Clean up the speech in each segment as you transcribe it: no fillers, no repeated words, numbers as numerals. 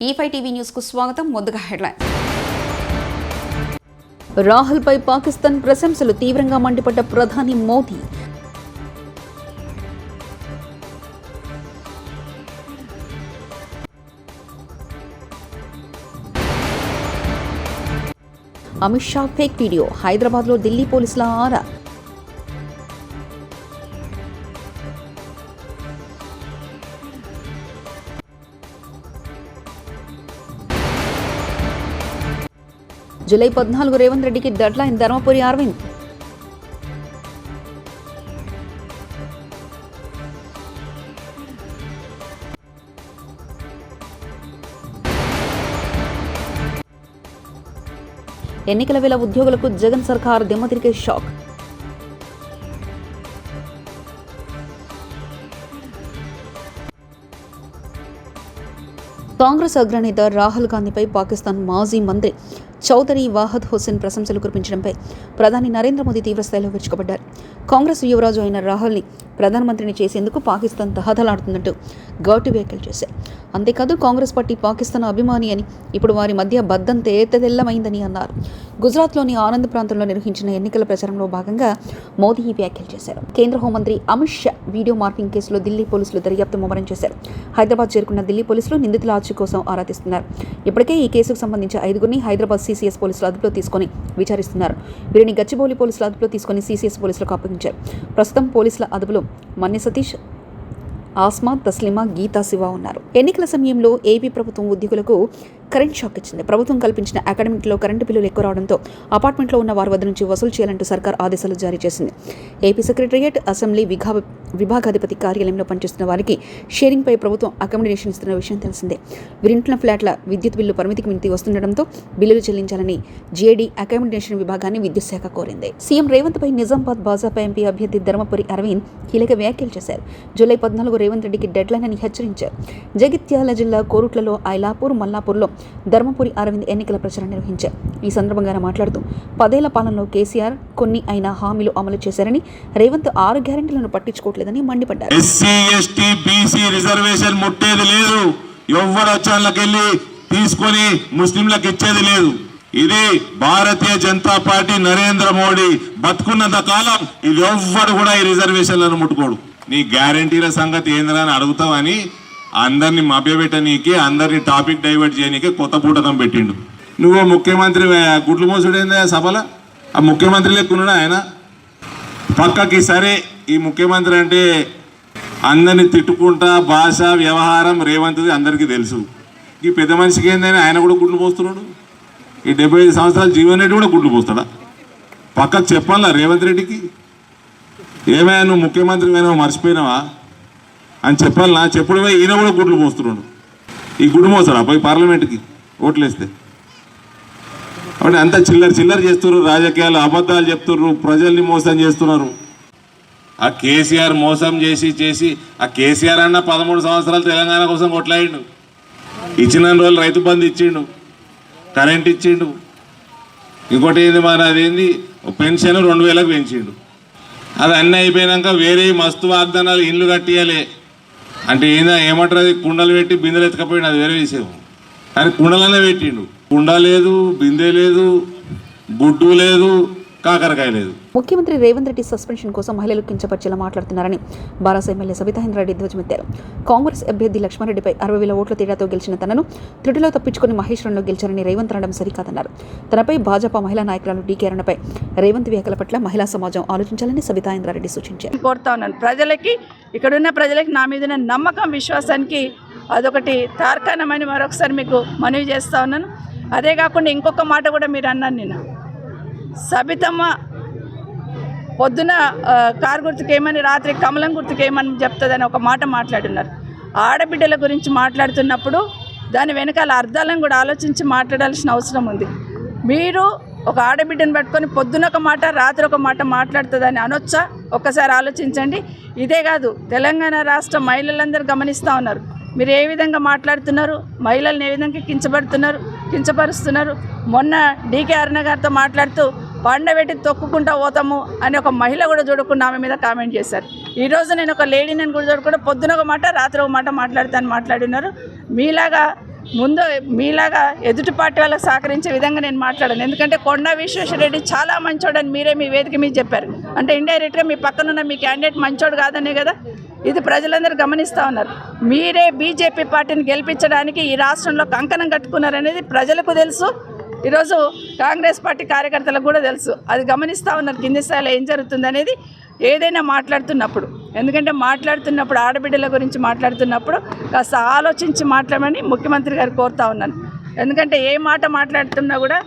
E5 TV news కు స్వాగతం. ముందుగా హెడ్లైన్. రాహుల్ పై పాకిస్తాన్ ప్రశంసలు తీవ్రంగా మండిపడ్డ ప్రధాని మోదీ. అమిత్ షా ఫేక్ వీడియో, హైదరాబాద్ లో ఢిల్లీ పోలీసుల ఆరా. జూలై 14 రేవంత్ రెడ్డికి డెడ్ లైన్, ధర్మపురి అరవింద్. ఎన్నికల వేళ ఉద్యోగులకు జగన్ సర్కార్ దిమ్మతిరిగే షాక్. కాంగ్రెస్ అగ్రనేత రాహుల్ గాంధీపై పాకిస్తాన్ మాజీ మంత్రి చౌదరి వాహద్ హుస్సేన్ ప్రశంసలు కురిపించడంపై ప్రధాని నరేంద్ర మోదీ తీవ్రస్థాయిలో విరుచుకుపడ్డారు. కాంగ్రెస్ యువరాజు అయిన రాహుల్ని ప్రధానమంత్రిని చేసేందుకు పాకిస్తాన్ తహతలాడుతున్నట్టు ఘాటు వ్యాఖ్యలు చేశారు. అంతేకాదు కాంగ్రెస్ పార్టీ పాకిస్తాన్ అభిమాని అని, ఇప్పుడు వారి మధ్య బద్దం తేతెల్లమైందని అన్నారు. గుజరాత్లోని ఆనంద్ ప్రాంతంలో నిర్వహించిన ఎన్నికల ప్రచారంలో భాగంగా మోదీ ఈ వ్యాఖ్యలు చేశారు. కేంద్ర హోంమంత్రి అమిత్ షా వీడియో మార్పింగ్ కేసులో ఢిల్లీ పోలీసులు దర్యాప్తు ముమ్మరం చేశారు. హైదరాబాద్ చేరుకున్న ఢిల్లీ పోలీసులు నిందితుల ఆచూకీ కోసం ఆరా తీస్తున్నారు. ఇప్పటికే ఈ కేసుకు సంబంధించి 5గురిని హైదరాబాద్ CCS పోలీసులు అదుపులో తీసుకొని విచారిస్తున్నారు. వీరిని గచ్చిబౌలి పోలీసులు అదుపులో తీసుకొని CCS పోలీసులకు అప్పగించారు. ప్రస్తుతం పోలీసుల అదుపులో మన్య సతీష్, ఆస్మా, తస్లిమా, గీతా, శివ ఉన్నారు. ఎన్నికల సమయంలో ఏపీ ప్రభుత్వం ఉద్యోగులకు కరెంట్ షాక్ ఇచ్చింది. ప్రభుత్వం కల్పించిన అకాడమిక్లో కరెంటు బిల్లులు ఎక్కువ రావడంతో అపార్ట్మెంట్లో ఉన్న వారి వద్ద నుంచి వసూలు చేయాలంటూ సర్కార్ ఆదేశాలు జారీ చేసింది. ఏపీ సెక్రటేరియట్, అసెంబ్లీ విభాగాధిపతి కార్యాలయంలో పనిచేస్తున్న వారికి షేరింగ్ పై ప్రభుత్వం అకామిడేషన్ ఇస్తున్న విషయం తెలిసిందే. వీరింటున్న ఫ్లాట్ల విద్యుత్ బిల్లు పరిమితికి మించి వస్తుండటంతో బిల్లులు చెల్లించాలని GAD అకామిడేషన్ విభాగాన్ని విద్యుత్ శాఖ కోరింది. సీఎం రేవంత్ పై నిజామాబాద్ భాజపా ఎంపీ అభ్యర్థి ధర్మపురి అరవింద్ కీలక వ్యాఖ్యలు చేశారు. జూలై 14 రేవంత్ రెడ్డికి డెడ్ లైన్ అని హెచ్చరించారు. జగిత్యాల జిల్లా కోరుట్లలో, ఐలాపూర్, మల్లాపూర్లో ధర్మపురి అరవింద్ ఎన్నికల ప్రచారం నిర్వహించారు. ఈ సందర్భంగా ఆయన మాట్లాడుతూ 10 ఏళ్ల పాలనలో కేసీఆర్ కొన్ని అయినా హామీలు అమలు చేశారని, రేవంత్ 6 గ్యారెంటీలను పట్టించుకోవట్లేదని మండిపడ్డారు. SC, ST, BC రిజర్వేషన్ ముట్టేది లేదు. ఎవరు వచ్చాళ్ళకెళ్ళి తీసుకొని ముస్లింలకు ఇచ్చేది లేదు. ఇది భారతీయ జనతా పార్టీ నరేంద్ర మోడీ బతుకున్నంత కాలం ఇది ఎవ్వరు కూడా ఈ రిజర్వేషన్లను ముట్టుకోడు. నీ గ్యారెంటీల సంగతి ఏందని అని అడుగుతావని అందరినీ మభ్యపెట్టనీకి, అందరినీ టాపిక్ డైవర్ట్ చేయనీకి కొత్త పూటకం పెట్టిండు. నువ్వు ముఖ్యమంత్రి గుడ్లు మోసుడైందా సభలో? ఆ ముఖ్యమంత్రి లెక్కున్నాడు ఆయన పక్కకి. సరే, ఈ ముఖ్యమంత్రి అంటే అందరినీ తిట్టుకుంటా భాష వ్యవహారం రేవంత్ది అందరికీ తెలుసు. ఈ పెద్ద మనిషికి ఏందని ఆయన కూడా గుడ్లు పోస్తున్నాడు. ఈ 75 సంవత్సరాల జీవన్ రెడ్డి కూడా గుడ్లు పోస్తాడా? పక్కకు చెప్పాలా రేవంత్ రెడ్డికి? ఏమైనా నువ్వు ముఖ్యమంత్రి అయినా మర్చిపోయినావా అని చెప్పాలనా? చెప్పుడు పోయి ఈయన కూడా గుడ్లు పోస్తున్నాడు. ఈ గుడ్డు మోస్తాడా పోయి పార్లమెంట్కి ఓట్లేస్తే? కాబట్టి అంతా చిల్లర చేస్తున్నారు. రాజకీయాలు అబద్ధాలు చెప్తున్నారు, ప్రజల్ని మోసం చేస్తున్నారు. ఆ కేసీఆర్ మోసం చేసి ఆ కేసీఆర్ అన్న 13 సంవత్సరాలు తెలంగాణ కోసం కొట్లాడిండు. ఇచ్చిన రోజులు రైతు బంధు ఇచ్చిండు, కరెంట్ ఇచ్చిండు. ఇంకోటి ఏంది మరి అదేంది పెన్షన్ 2000కు పెంచిండు. అది అన్నీ అయిపోయినాక వేరే మస్తు వాగ్దానాలు, ఇండ్లు కట్టియాలి అంటే ఏమంటారు, అది కుండలు పెట్టి బిందెలు ఎత్తుకపోయిండు, అది వేరే విషయం. కానీ కుండలనే పెట్టిండు. కుండ లేదు, బిందె లేదు, గుడ్డు లేదు, కాకరకాయ లేదు. ముఖ్యమంత్రి రేవంత్ రెడ్డి సస్పెన్షన్ కోసం మహిళలు కించపరిచేలా మాట్లాడుతున్నారని బారాస ఎమ్మెల్యే సబితాఇంద్రారెడ్డి ధ్వజమెత్తారు. కాంగ్రెస్ అభ్యర్థి లక్ష్మారెడ్డిపై 60,000 ఓట్ల తేడాతో గెలిచిన తనను త్రుటిలో తప్పించుకుని మహేశ్వరంలో గెలిచారని రేవంత్ అనడం సరికాదన్నారు. తనపై భాజపా మహిళా నాయకురాలు DK అరుణపై రేవంత్ వ్యాఖ్యల పట్ల మహిళా సమాజం ఆలోచించాలని సబితాఇంద్రారెడ్డి సూచించారు. కోరుతా ఉన్నాను ప్రజలకి, ఇక్కడున్న ప్రజలకి నా మీద నమ్మకం, విశ్వాసానికి అదొకటి తార్కాణమని మరొకసారి మీకు మనవి చేస్తూ ఉన్నాను. అదే కాకుండా ఇంకొక మాట కూడా మీరు అన్నాను, నేను సబితమ్మ పొద్దున కారు గుర్తుకేమని, రాత్రి కమలం గుర్తుకేమని చెప్తుందని ఒక మాట మాట్లాడున్నారు. ఆడబిడ్డల గురించి మాట్లాడుతున్నప్పుడు దాని వెనకాల అర్థాలను కూడా ఆలోచించి మాట్లాడాల్సిన అవసరం ఉంది. మీరు ఒక ఆడబిడ్డను పట్టుకొని పొద్దున ఒక మాట, రాత్రి ఒక మాట మాట్లాడుతుందని అనొచ్చా? ఒక్కసారి ఆలోచించండి. ఇదే కాదు, తెలంగాణ రాష్ట్ర మహిళలందరూ గమనిస్తూ ఉన్నారు. మీరు ఏ విధంగా మాట్లాడుతున్నారు, మహిళలను ఏ విధంగా కించపరుస్తున్నారు. మొన్న DK అరుణ గారితో మాట్లాడుతూ పండబెట్టి తొక్కుకుంటా పోతాము అని ఒక మహిళ కూడా చూడకుండా ఆమె మీద కామెంట్ చేశారు. ఈరోజు నేను ఒక లేడీని కూడా చూడకుండా పొద్దున ఒక మాట, రాత్రి ఒక మాట మాట్లాడుతాను మాట్లాడినారు. మీలాగా ముందు మీలాగా ఎదుటి పార్టీ వాళ్ళకి సహకరించే విధంగా నేను మాట్లాడాను. ఎందుకంటే కొండా విశ్వేశ్వరరెడ్డి చాలా మంచోడని మీరే మీ వేదిక మీద చెప్పారు. అంటే ఇండైరెక్ట్గా మీ పక్కనున్న మీ క్యాండిడేట్ మంచోడు కాదనే కదా ఇది ప్రజలందరూ గమనిస్తూ ఉన్నారు. మీరే బీజేపీ పార్టీని గెలిపించడానికి ఈ రాష్ట్రంలో కంకణం కట్టుకున్నారనేది ప్రజలకు తెలుసు. ఈరోజు కాంగ్రెస్ పార్టీ కార్యకర్తలకు కూడా తెలుసు. అది గమనిస్తూ ఉన్నారు కింది స్థాయిలో ఏం జరుగుతుంది అనేది ఏదైనా మాట్లాడుతున్నప్పుడు. ఎందుకంటే మాట్లాడుతున్నప్పుడు ఆడబిడ్డల గురించి మాట్లాడుతున్నప్పుడు కాస్త ఆలోచించి మాట్లాడమని ముఖ్యమంత్రి గారు కోరుతా ఉన్నాను. ఎందుకంటే ఏ మాట మాట్లాడుతున్నా కూడా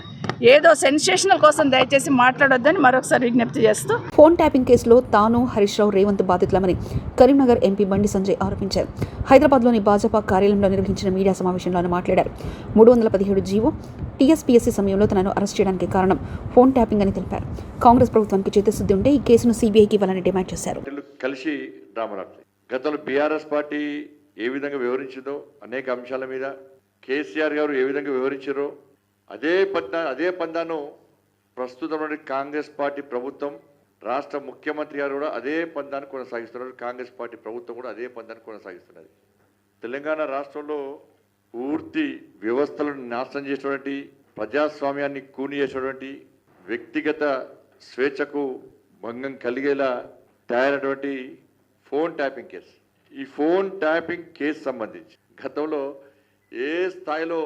ఏదో సెన్సేషనల్ కోసం దయచేసి మాట్లాడొద్దని మరొకసారి విజ్ఞప్తి చేస్తూ ఫోన్ ట్యాపింగ్ కేసులో తాను హరీష్ రావు రేవంత్ బాధితులమని కరీంనగర్ ఎంపీ బండి సంజయ్ ఆరోపించారు. హైదరాబాద్లోని భాజపా కార్యాలయంలో నిర్వహించిన మీడియా సమావేశంలో ఆయన మాట్లాడారు. 317 జీవో టీఎస్పీఎస్సీ సమయంలో తనను అరెస్ట్ చేయడానికి కారణం ఫోన్ ట్యాపింగ్ అని తెలిపారు. కాంగ్రెస్ ప్రభుత్వానికి చిత్తశుద్ధి ఉంటే ఈ కేసును సీబీఐకి ఇవ్వాలని డిమాండ్ చేశారు. కలిసి రామరాజు గతంలో బీఆర్ఎస్ పార్టీ ఏ విధంగా వివరించిందో అనేక అంశాల మీద కేసీఆర్ గారు ఏ విధంగా వివరించారో అదే పందాను ప్రస్తుతం కాంగ్రెస్ పార్టీ ప్రభుత్వం రాష్ట్ర ముఖ్యమంత్రి గారు కూడా అదే పందాన్ని కొనసాగిస్తున్నారు. కాంగ్రెస్ పార్టీ ప్రభుత్వం కూడా అదే పందాన్ని కొనసాగిస్తున్నది. తెలంగాణ రాష్ట్రంలో పూర్తి వ్యవస్థలను నాశనం చేసినటువంటి, ప్రజాస్వామ్యాన్ని కూని చేసినటువంటి, వ్యక్తిగత స్వేచ్ఛకు భంగం కలిగేలా తయారైనటువంటి ఫోన్ ట్యాపింగ్ కేసు. ఈ ఫోన్ ట్యాపింగ్ కేసు సంబంధించి గతంలో ఏ స్థాయిలో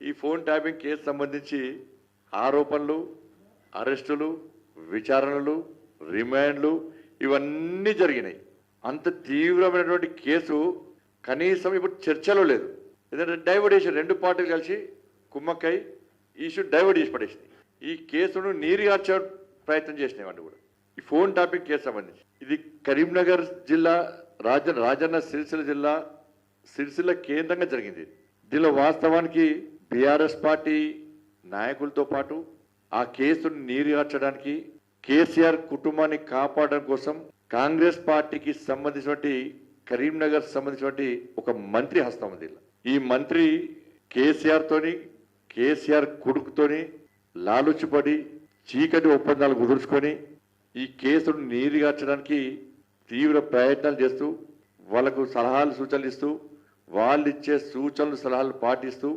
ఈ ఫోన్ ట్యాపింగ్ కేసు సంబంధించి ఆరోపణలు, అరెస్టులు, విచారణలు, రిమాండ్లు ఇవన్నీ జరిగినాయి. అంత తీవ్రమైనటువంటి కేసు కనీసం ఇప్పుడు చర్చలో లేదు. ఎందుకంటే డైవర్ట్ చేసి రెండు పార్టీలు కలిసి కుమ్మక్కై ఈ ఇష్యూ డైవర్ట్ చేసి పడేసింది. ఈ కేసును నీరుగార్చే ప్రయత్నం చేసినాయి వాళ్ళు కూడా. ఈ ఫోన్ ట్యాపింగ్ కేసు సంబంధించి ఇది కరీంనగర్ జిల్లా రాజన్న సిరిసిల్ల జిల్లా సిరిసిల్ల కేంద్రంగా జరిగింది. దీనిలో వాస్తవానికి బీఆర్ఎస్ పార్టీ నాయకులతో పాటు ఆ కేసును నీరుగార్చడానికి, కేసీఆర్ కుటుంబాన్ని కాపాడడం కోసం కాంగ్రెస్ పార్టీకి సంబంధించినటువంటి కరీంనగర్ సంబంధించినటువంటి ఒక మంత్రి హస్తం ఉంది. ఈ మంత్రి కేసీఆర్ కొడుకుతోని లాలుచిపడి చీకటి ఒప్పందాలు కుదుర్చుకొని ఈ కేసును నీరుగార్చడానికి తీవ్ర ప్రయత్నాలు చేస్తూ వాళ్ళకు సలహాలు సూచనలు ఇస్తూ వాళ్ళు ఇచ్చే సూచనలు సలహాలు పాటిస్తూ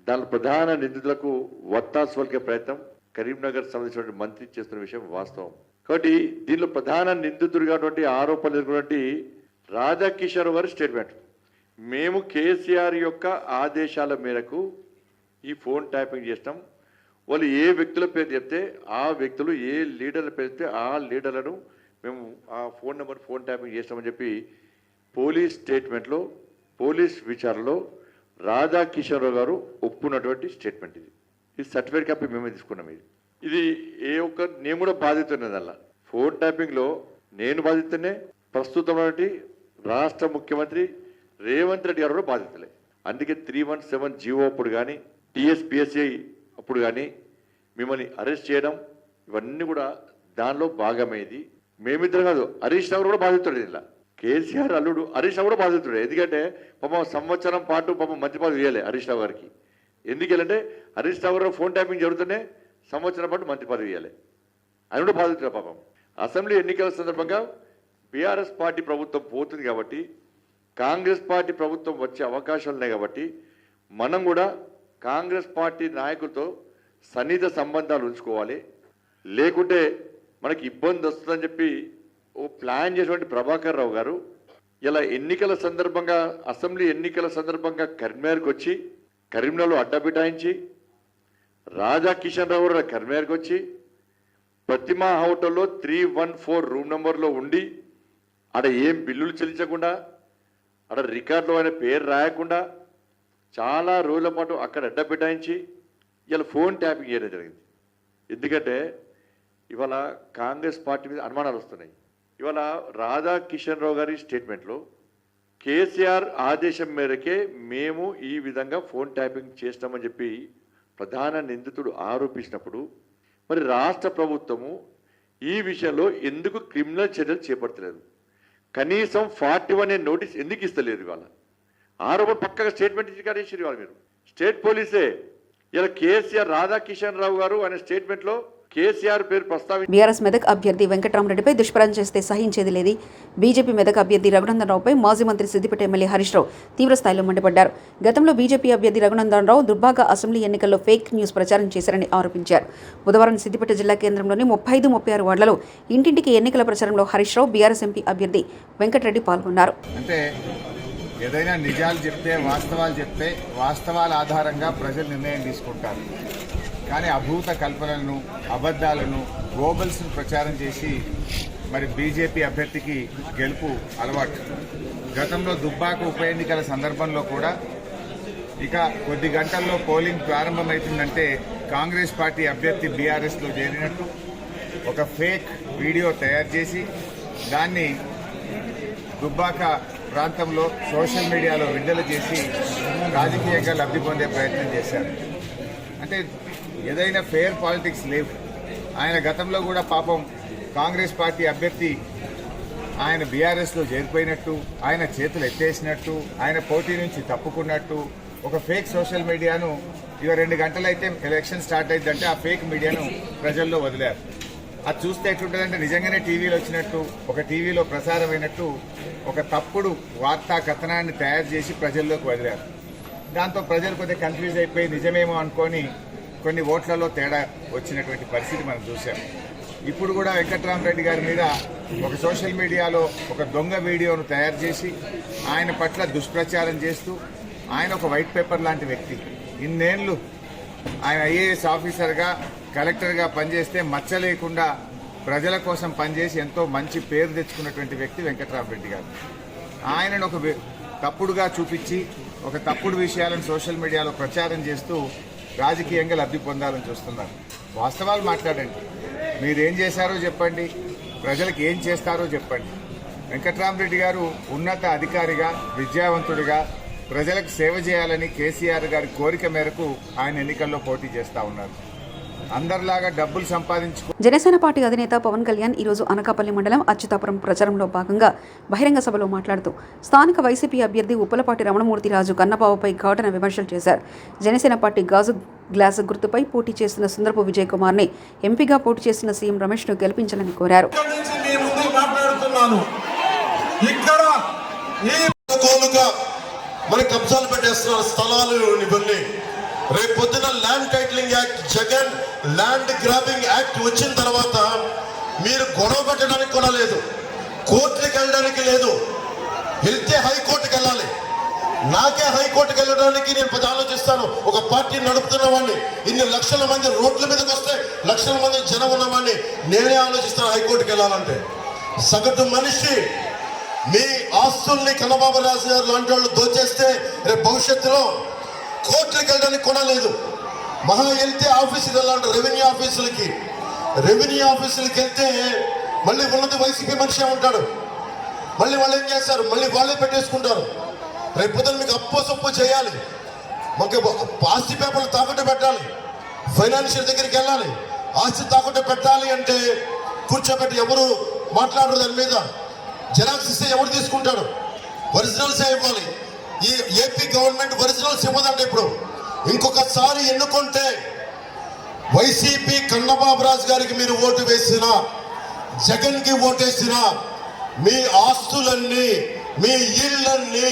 దాని ప్రధాన నిందితులకు వత్తాసు పలికే ప్రయత్నం కరీంనగర్ సంబంధించిన మంత్రి చేస్తున్న విషయం వాస్తవం. కాబట్టి దీనిలో ప్రధాన నిందితుడిగా ఆరోపణలు ఎదుర్కొన్నటువంటి రాధాకిషోర్ గారి స్టేట్మెంట్, మేము కేసీఆర్ యొక్క ఆదేశాల మేరకు ఈ ఫోన్ ట్యాపింగ్ చేస్తాం, వాళ్ళు ఏ వ్యక్తుల పేరు చెప్తే ఆ వ్యక్తులు, ఏ లీడర్ల పేరు చెప్తే ఆ లీడర్లను మేము ఆ ఫోన్ ట్యాపింగ్ చేస్తామని చెప్పి పోలీస్ స్టేట్మెంట్లో, పోలీస్ విచారణలో రాధాకిషోర్ గారు ఒప్పుకున్నటువంటి స్టేట్మెంట్. ఇది సర్టిఫికేట్ కాపీ మేమే తీసుకున్నాం. ఇది నేను కూడా బాధితున్నది. అలా ఫోన్ ట్యాపింగ్లో నేను బాధితున్నే, ప్రస్తుతం రాష్ట్ర ముఖ్యమంత్రి రేవంత్ రెడ్డి గారు కూడా బాధితులే. అందుకే 317 జీవో అప్పుడు కానీ, టీఎస్పీఎస్సీ అప్పుడు కానీ మిమ్మల్ని అరెస్ట్ చేయడం ఇవన్నీ కూడా దానిలో భాగమైంది. మేమిద్దరం కాదు, హరీష్ రావు కూడా బాధితుడు. ఇలా కేసీఆర్ అల్లుడు హరీష్ రావు కూడా బాధితుడే. ఎందుకంటే పాపం సంవత్సరం పాటు పాపం మంత్రి పదవి ఇవ్వలే హరీష్ రావు గారికి. ఎందుకంటే హరీష్ రావు గారు ఫోన్ ట్యాపింగ్ జరుగుతూనే సంవత్సరం పాటు మంత్రి పదవి ఇవ్వాలి. ఆయన కూడా బాధితుడే పాపం. అసెంబ్లీ ఎన్నికల సందర్భంగా బీఆర్ఎస్ పార్టీ ప్రభుత్వం పోతుంది కాబట్టి, కాంగ్రెస్ పార్టీ ప్రభుత్వం వచ్చే అవకాశాలు ఉన్నాయి కాబట్టి మనం కూడా కాంగ్రెస్ పార్టీ నాయకులతో సన్నిహిత సంబంధాలు ఉంచుకోవాలి. లేకుంటే మనకి ఇబ్బంది వస్తుందని చెప్పి ఓ ప్లాన్ చేసినటువంటి ప్రభాకర్ రావు గారు ఇలా ఎన్నికల సందర్భంగా, అసెంబ్లీ ఎన్నికల సందర్భంగా కరీంనగర్కి వచ్చి కరీంనగర్లో అడ్డబిటాయించి, రాధాకిషన్ రావు గారు కరీంనగర్కి వచ్చి ప్రతిమా హోటల్లో 314 రూమ్ నెంబర్లో ఉండి ఆడ ఏం బిల్లులు చెల్లించకుండా, ఆడ రికార్డులో ఆయన పేరు రాయకుండా చాలా రోజుల పాటు అక్కడ అడ్డబిటాయించి ఇలా ఫోన్ ట్యాపింగ్ చేయడం జరిగింది. ఎందుకంటే ఇవాళ కాంగ్రెస్ పార్టీ మీద అనుమానాలు వస్తున్నాయి. ఇవాళ రాధాకిషన్ రావు గారి స్టేట్మెంట్లో కేసీఆర్ ఆదేశం మేరకే మేము ఈ విధంగా ఫోన్ ట్యాపింగ్ చేస్తామని చెప్పి ప్రధాన నిందితుడు ఆరోపించినప్పుడు మరి రాష్ట్ర ప్రభుత్వము ఈ విషయంలో ఎందుకు క్రిమినల్ చర్యలు చేపడతలేదు? కనీసం 41 నోటీస్ ఎందుకు ఇస్తలేదు? ఇవాళ ఆరోపణ పక్కగా స్టేట్మెంట్ ఇచ్చి కాడేసారు ఇవాళ మీరు. స్టేట్ పోలీసే ఇలా కేసీఆర్ రాధాకిషన్ రావు గారు ఆయన స్టేట్మెంట్లో కేసీఆర్ పేరు ప్రస్తావించి బీఆర్ఎస్ మెదక్ అభ్యర్థి వెంకట్రామరెడ్డిపై దుష్ప్రచారం చేస్తే సహించేది లేదు. బీజేపీ మెదక్ అభ్యర్థి రఘునందన్ రావుపై మాజీ మంత్రి సిద్దిపేట ఎమ్మెల్యే హరీష్ రావు తీవ్రస్థాయిలో మండిపడ్డారు. గతంలో బీజేపీ అభ్యర్థి రఘునందన్ రావు దుర్భాగ అసెంబ్లీ ఎన్నికల్లో ఫేక్ న్యూస్ ప్రచారం చేశారని ఆరోపించారు. బుధవారం సిద్దిపేట జిల్లా కేంద్రంలోని 35, 36 వార్డులలో ఇంటింటికి ఎన్నికల ప్రచారంలో హరీష్ రావు, బీఆర్ఎస్ ఎంపీ అభ్యర్థి వెంకటరెడ్డి పాల్గొన్నారు. అంటే ఏదైనా నిజాలు చెప్తే, వాస్తవాలు చెప్తే, వాస్తవాల ఆధారంగా ప్రజలు నిర్ణయం తీసుకుంటారు. కానీ అభూత కల్పనలను, అబద్ధాలను, గోబల్స్ను ప్రచారం చేసి మరి బీజేపీ అభ్యర్థికి గెలుపు అలవాటు. గతంలో దుబ్బాక ఉప ఎన్నికల సందర్భంలో కూడా ఇక కొద్ది గంటల్లో పోలింగ్ ప్రారంభమవుతుందంటే కాంగ్రెస్ పార్టీ అభ్యర్థి బీఆర్ఎస్లో చేరినట్టు ఒక ఫేక్ వీడియో తయారు చేసి దాన్ని దుబ్బాక ప్రాంతంలో సోషల్ మీడియాలో విడుదల చేసి రాజకీయంగా లబ్ధి పొందే ప్రయత్నం చేశారు. అంటే ఏదైనా ఫెయిర్ పాలిటిక్స్ లేవు. ఆయన గతంలో కూడా పాపం కాంగ్రెస్ పార్టీ అభ్యర్థి ఆయన బీఆర్ఎస్లో చేరిపోయినట్టు, ఆయన చేతులు ఎత్తేసినట్టు, ఆయన పోటీ నుంచి తప్పుకున్నట్టు ఒక ఫేక్ సోషల్ మీడియాను ఇక 2 గంటలైతే ఎలక్షన్ స్టార్ట్ అయిందంటే ఆ ఫేక్ మీడియాను ప్రజల్లో వదిలారు. అది చూస్తే ఎట్లుంటుందంటే నిజంగానే టీవీలో వచ్చినట్టు, ఒక టీవీలో ప్రసారమైనట్టు ఒక తప్పుడు వార్తా కథనాన్ని తయారు చేసి ప్రజల్లోకి వదిలారు. దాంతో ప్రజలు కొద్దిగా కన్ఫ్యూజ్ అయిపోయి నిజమేమో అనుకొని కొన్ని ఓట్లలో తేడా వచ్చినటువంటి పరిస్థితి మనం చూసాం. ఇప్పుడు కూడా వెంకట్రామరెడ్డి గారి మీద ఒక సోషల్ మీడియాలో ఒక దొంగ వీడియోను తయారు చేసి ఆయన పట్ల దుష్ప్రచారం చేస్తూ, ఆయన ఒక వైట్ పేపర్ లాంటి వ్యక్తి, ఇన్నేళ్లు ఆయన ఐఏఎస్ ఆఫీసర్గా, కలెక్టర్గా పనిచేస్తే మచ్చ లేకుండా ప్రజల కోసం పనిచేసి ఎంతో మంచి పేరు తెచ్చుకున్నటువంటి వ్యక్తి వెంకట్రామరెడ్డి గారు. ఆయనను ఒక తప్పుడుగా చూపించి ఒక తప్పుడు విషయాలను సోషల్ మీడియాలో ప్రచారం చేస్తూ రాజకీయంగా లబ్ధి పొందాలని చూస్తున్నారు. వాస్తవాలు మాట్లాడండి. మీరేం చేశారో చెప్పండి, ప్రజలకు ఏం చేస్తారో చెప్పండి. వెంకట్రామరెడ్డి గారు ఉన్నత అధికారిగా, విద్యావంతుడిగా ప్రజలకు సేవ చేయాలని కేసీఆర్ గారి కోరిక మేరకు ఆయన ఎన్నికల్లో పోటీ చేస్తూ ఉన్నారు. అందరిలాగా డబ్బులు సంపాదించుకో. జనసేన పార్టీ అధినేత పవన్ కళ్యాణ్ ఈరోజు అనకాపల్లి మండలం అచ్యుతాపురం ప్రచారంలో భాగంగా బహిరంగ సభలో మాట్లాడుతూ స్థానిక వైసీపీ అభ్యర్థి ఉప్పలపాటి రమణమూర్తిరాజు కన్నబాబుపై ఘాటున విమర్శలు చేశారు. జనసేన పార్టీ గాజు గ్లాసు గుర్తుపై పోటీ చేస్తున్న సుందరపు విజయ్ కుమార్ని ఎంపీగా పోటీ చేస్తున్న సీఎం రమేష్ను గెలిపించాలని కోరారు. మరి కబ్జాలు పెట్టేస్తున్నారు స్థలాలు ఇవన్నీ. రేపు పొద్దున land titling act, Jagan land grabbing act వచ్చిన తర్వాత మీరు గొడవ పెట్టడానికి కూడా లేదు, కోర్టుకి వెళ్ళడానికి లేదు. వెళ్తే హైకోర్టుకి వెళ్ళాలి. నాకే హైకోర్టుకి వెళ్ళడానికి నేను ఆలోచిస్తాను. ఒక పార్టీ నడుపుతున్న వాడిని, ఇన్ని లక్షల మంది రోడ్ల మీదకి వస్తే లక్షల మంది జనం ఉన్నవాడిని నేనే ఆలోచిస్తాను హైకోర్టుకి వెళ్ళాలంటే. సగటు మనిషి మీ ఆస్తుల్ని కన్నబాబు రాజు గారు లాంటి వాళ్ళు దోచేస్తే రేపు భవిష్యత్తులో కోర్టులకు వెళ్ళడానికి కూడా లేదు. మహా వెళ్తే ఆఫీసుకి వెళ్ళాలంటే రెవెన్యూ ఆఫీసులకి వెళ్తే మళ్ళీ ఉన్నది వైసీపీ మనిషి ఉంటాడు. మళ్ళీ వాళ్ళు ఏం చేస్తారు, మళ్ళీ వాళ్ళే పెట్టేసుకుంటారు. రేపు పొద్దున మీకు అప్పో చేయాలి, మాకు ఆస్తి పేపర్లు తాకట్టు పెట్టాలి, ఫైనాన్షియల్ దగ్గరికి వెళ్ళాలి. ఆస్తి తాకట్టు పెట్టాలి అంటే కూర్చోబెట్టి ఎవరు మాట్లాడరు. దాని మీద జెరాక్స్ ఇస్తే ఎవరు తీసుకుంటాడు? ఒరిజినల్సే ఇవ్వాలి. ఈ ఏపీ గవర్నమెంట్ ఒరిజినల్స్ ఇవ్వదండి. ఇప్పుడు ఇంకొకసారి ఎన్నుకుంటే వైసీపీ కన్నబాబు రాజు గారికి మీరు ఓటు వేసినా, జగన్కి ఓటేసినా మీ ఆస్తులన్నీ, మీ ఇళ్ళన్నీ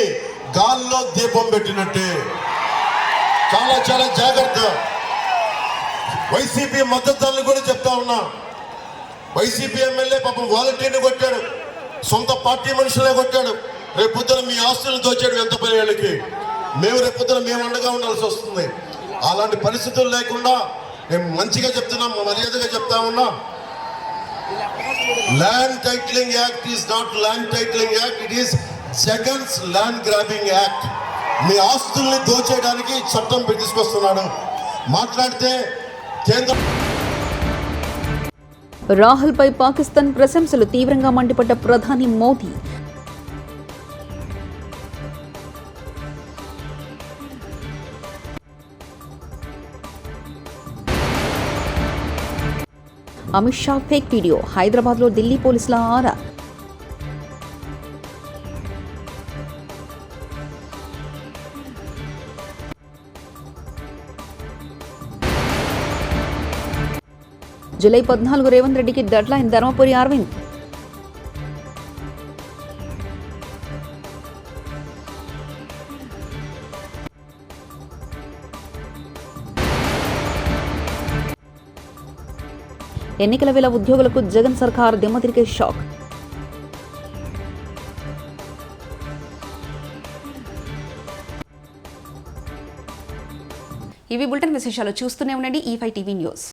గాల్లో దీపం పెట్టినట్టే. చాలా చాలా జాగ్రత్త. వైసీపీ మద్దతుదారులు కూడా చెప్తా ఉన్నా. వైసీపీ ఎమ్మెల్యే పాపం వాలంటీర్ని కొట్టాడు, సొంత పార్టీ మనుషులే కొట్టాడు. రేపొద్దున మీ ఆస్తులను దోచాడు ఎంత పదేళ్ళకి. రేపొద్దున మేము అండగా ఉండాల్సి వస్తుంది. అలాంటి పరిస్థితులు లేకుండా మేము మంచిగా చెప్తున్నాం, మర్యాదగా చెప్తా ఉన్నా. Land titling act is not land titling act, it is Jagan's land grabbing act. మీ ఆస్తుల్ని దోచేయడానికి చట్టం తీసుకొస్తున్నాడు. మాట్లాడితే కేంద్రం. రాహుల్పై పాకిస్తాన్ ప్రశంసలు తీవ్రంగా మండిపడ్డ ప్రధాని మోదీ. అమిత్ షా ఫేక్ వీడియో, హైదరాబాద్లో ఢిల్లీ పోలీసుల ఆరా. జూలై 14 రేవంత్ రెడ్డికి డెడ్లైన్ ధర్మపురి అరవింద్. ఎన్నికల వేళ ఉద్యోగులకు జగన్ సర్కార్ దిమ్మతిరిగే షాక్. ఇవి బులెటిన్ విశేషాలు. చూస్తూనే ఉండండి E5 టీవీ న్యూస్.